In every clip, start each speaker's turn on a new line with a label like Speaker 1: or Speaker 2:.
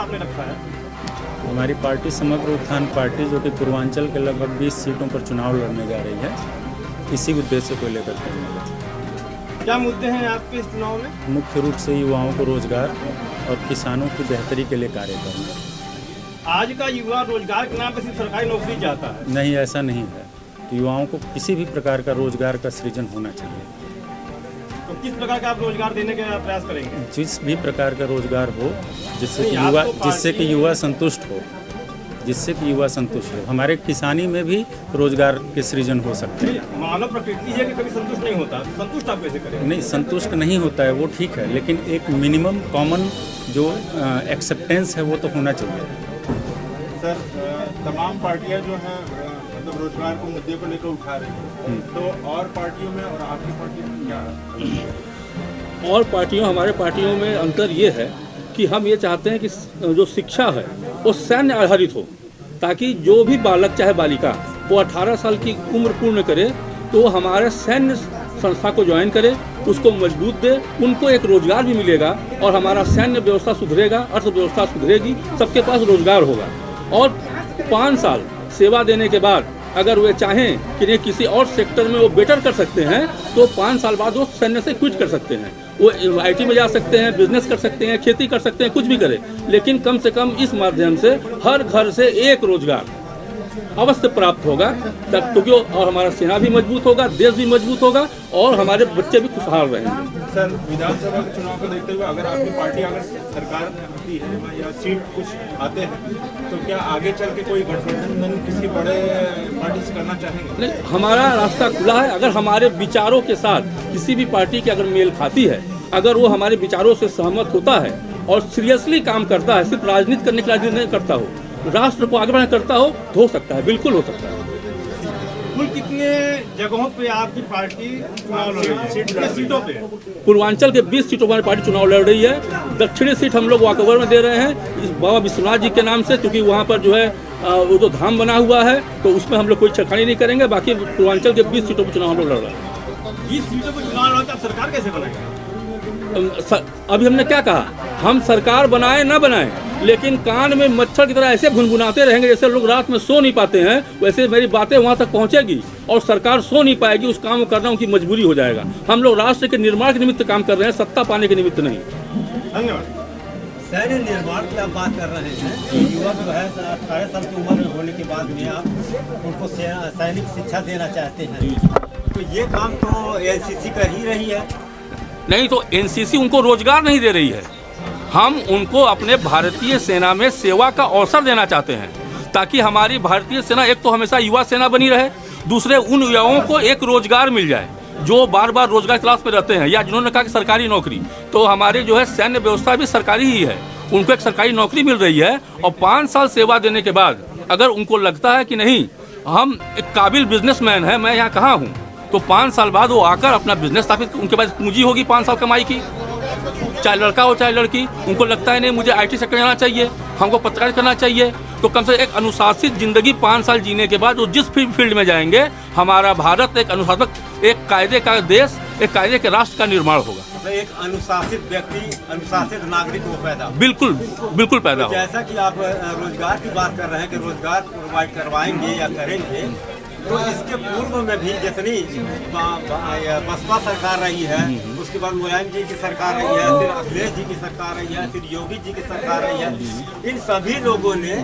Speaker 1: आपने रखा है?
Speaker 2: हमारी पार्टी समग्र उत्थान पार्टी, जो कि पूर्वांचल के लगभग 20 सीटों पर चुनाव लड़ने जा रही है, इसी उद्देश्य को लेकर के हमने रखा।
Speaker 1: क्या मुद्दे हैं आपके इस चुनाव में?
Speaker 2: मुख्य रूप से युवाओं को रोजगार और किसानों की बेहतरी के लिए कार्य करना।
Speaker 1: आज का युवा रोजगार के नाम पर सिर्फ सरकारी नौकरी चाहता है।
Speaker 2: नहीं, ऐसा नहीं है। तो युवाओं को किसी भी प्रकार का रोजगार का सृजन होना चाहिए।
Speaker 1: तो किस प्रकार का आप रोजगार देने का प्रयास करेंगे?
Speaker 2: जिस भी प्रकार का रोजगार हो, जिससे
Speaker 1: नहीं,
Speaker 2: कि
Speaker 1: आप
Speaker 2: युवा
Speaker 1: तो
Speaker 2: जिससे कि युवा संतुष्ट हो, जिससे कि युवा संतुष्ट हो। हमारे किसानी में भी रोजगार के सृजन हो सकते हैं।
Speaker 1: मानव प्रकृति है कि कभी संतुष्ट नहीं होता, संतुष्ट आप कैसे करेंगे?
Speaker 2: नहीं, संतुष्ट नहीं होता है वो ठीक है, लेकिन एक मिनिमम कॉमन जो एक्सेप्टेंस है वो तो होना चाहिए।
Speaker 3: सर, तमाम पार्टियां जो हैं मतलब रोजगार को मुद्दे को लेकर उठा रही हैं, तो और पार्टियों में और आपकी पार्टी में क्या?
Speaker 4: और पार्टियों, हमारे पार्टियों में अंतर ये है कि हम ये चाहते हैं कि जो शिक्षा है वो सैन्य आधारित हो, ताकि जो भी बालक चाहे बालिका वो 18 साल की उम्र पूर्ण करे तो वो हमारे सैन्य संस्था को ज्वाइन करे, उसको मजबूत दे, उनको एक रोजगार भी मिलेगा और हमारा सैन्य व्यवस्था सुधरेगा, अर्थव्यवस्था सुधरेगी, सबके पास रोजगार होगा। और 5 साल सेवा देने के बाद अगर वे चाहें कि नहीं किसी और सेक्टर में वो बेटर कर सकते हैं तो 5 साल बाद वो सैन्य से क्विट कर सकते हैं। वो आईटी में जा सकते हैं, बिजनेस कर सकते हैं, खेती कर सकते हैं, कुछ भी करें, लेकिन कम से कम इस माध्यम से हर घर से एक रोजगार अवश्य प्राप्त होगा, क्योंकि और हमारा सेना भी मजबूत होगा, देश भी मजबूत होगा और हमारे बच्चे भी खुशहाल रहेंगे।
Speaker 3: सर, विधानसभा के चुनाव को देखते हुए अगर आपकी पार्टी अगर सरकार में आती है या सीट कुछ आते हैं तो क्या आगे चल के कोई गठबंधन किसी बड़े पार्टी से करना चाहेंगे?
Speaker 4: नहीं, हमारा रास्ता खुला है। अगर हमारे विचारों के साथ किसी भी पार्टी की अगर मेल खाती है, अगर वो हमारे विचारों से सहमत होता है और सीरियसली काम करता है, सिर्फ राजनीति करने के राजनीति नहीं करता हो, राष्ट्र को आगे बढ़ाने करता हो सकता है, बिल्कुल हो सकता है।
Speaker 1: कुल कितने जगहों पे आपकी पार्टी चुनाव लड़ रही है? कितने सीटों पे?
Speaker 4: पूर्वांचल के 20 सीटों पर पार्टी चुनाव लड़ रही है। दक्षिणी सीट हम लोग वॉकओवर में दे रहे हैं इस बाबा विश्वनाथ जी के नाम से, क्योंकि वहाँ पर जो है वो तो धाम बना हुआ है, तो उसमें हम लोग कोई छेड़खानी नहीं करेंगे। बाकी पूर्वांचल के 20 सीटों पर चुनाव हम लोग लड़ रहे हैं।
Speaker 1: 20 सीटों पर चुनाव लड़कर आप सरकार कैसे बनाएंगे?
Speaker 4: अभी हमने क्या कहा, हम सरकार बनाए ना बनाए, लेकिन कान में मच्छर की तरह ऐसे भुनभुनाते रहेंगे जैसे लोग रात में सो नहीं पाते हैं, वैसे मेरी बातें वहां तक पहुंचेगी और सरकार सो नहीं पाएगी। उस काम को करना उनकी मजबूरी हो जाएगा। हम लोग राष्ट्र के निर्माण के निमित्त काम कर रहे हैं, सत्ता पाने के निमित्त नहीं।
Speaker 1: धन्यवाद।
Speaker 5: सैन्य निर्माण की आप बात कर रहे हैं कि युवा जो है 18 साल की उम्र होने के बाद में आप उनको सैनिक शिक्षा देना चाहते हैं, तो ये काम तो एनसीसी कर ही रही है।
Speaker 4: नहीं तो एनसीसी उनको रोजगार नहीं दे रही है, हम उनको अपने भारतीय सेना में सेवा का अवसर देना चाहते हैं, ताकि हमारी भारतीय सेना एक तो हमेशा युवा सेना बनी रहे, दूसरे उन युवाओं को एक रोजगार मिल जाए जो बार बार रोजगार तलाश में रहते हैं, या जिन्होंने कहा कि सरकारी नौकरी, तो हमारी जो है सैन्य व्यवस्था भी सरकारी ही है, उनको एक सरकारी नौकरी मिल रही है। और 5 साल सेवा देने के बाद अगर उनको लगता है कि नहीं हम एक काबिल बिजनेसमैन है, मैं यहाँ कहाँ हूँ, तो 5 साल बाद वो आकर अपना बिजनेस स्थापित, उनके पास पूंजी होगी 5 साल कमाई की, चाहे लड़का हो चाहे लड़की। उनको लगता है नहीं मुझे आईटी सेक्टर जाना चाहिए, हमको पत्रकारिता करना चाहिए, तो कम से एक अनुशासित जिंदगी 5 साल जीने के बाद वो जिस फील्ड में जाएंगे, हमारा भारत एक अनुशासक, एक कायदे का देश, एक कायदे के राष्ट्र का निर्माण होगा।
Speaker 5: तो एक अनुशासित व्यक्ति, अनुशासित नागरिक वो पैदा हो।
Speaker 4: बिल्कुल बिल्कुल पैदा हो।
Speaker 5: जैसा कि आप रोजगार की बात कर रहे हैं कि रोजगार प्रोवाइड करवाएंगे या करेंगे, तो इसके पूर्व में भी जितनी बसपा सरकार रही है, उसके बाद मुलायम जी की सरकार रही है, फिर अखिलेश जी की सरकार रही है, फिर योगी जी की सरकार रही है, इन सभी लोगों ने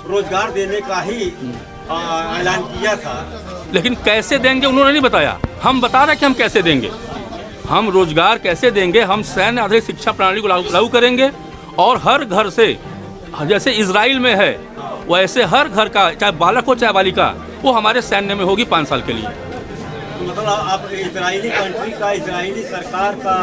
Speaker 5: रोजगार देने का ही ऐलान किया था।
Speaker 4: लेकिन कैसे देंगे उन्होंने नहीं बताया। हम बता रहे कि हम कैसे देंगे, हम रोजगार कैसे देंगे। हम सैन्य आधारित शिक्षा प्रणाली को लागू करेंगे और हर घर से, जैसे इजराइल में है वैसे हर घर का, चाहे बालक हो चाहे बालिका, वो हमारे सैन्य में होगी 5 साल के लिए।
Speaker 5: मतलब आप इजरायली कंट्री का, इजरायली सरकार का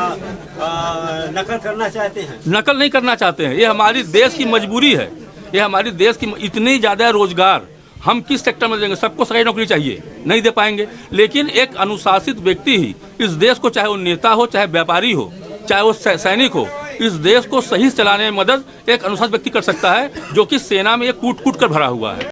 Speaker 5: नकल करना चाहते हैं?
Speaker 4: नकल नहीं करना चाहते हैं, ये हमारी देश की मजबूरी है, ये हमारी देश की इतनी ज़्यादा रोजगार हम किस सेक्टर में देंगे। सबको सरकारी नौकरी चाहिए, नहीं दे पाएंगे, लेकिन एक अनुशासित व्यक्ति ही इस देश को, चाहे वो नेता हो चाहे व्यापारी हो चाहे वो सैनिक हो, इस देश को सही चलाने में मदद एक अनुशासित व्यक्ति कर सकता है, जो कि सेना में ये कूट कूट कर भरा हुआ है।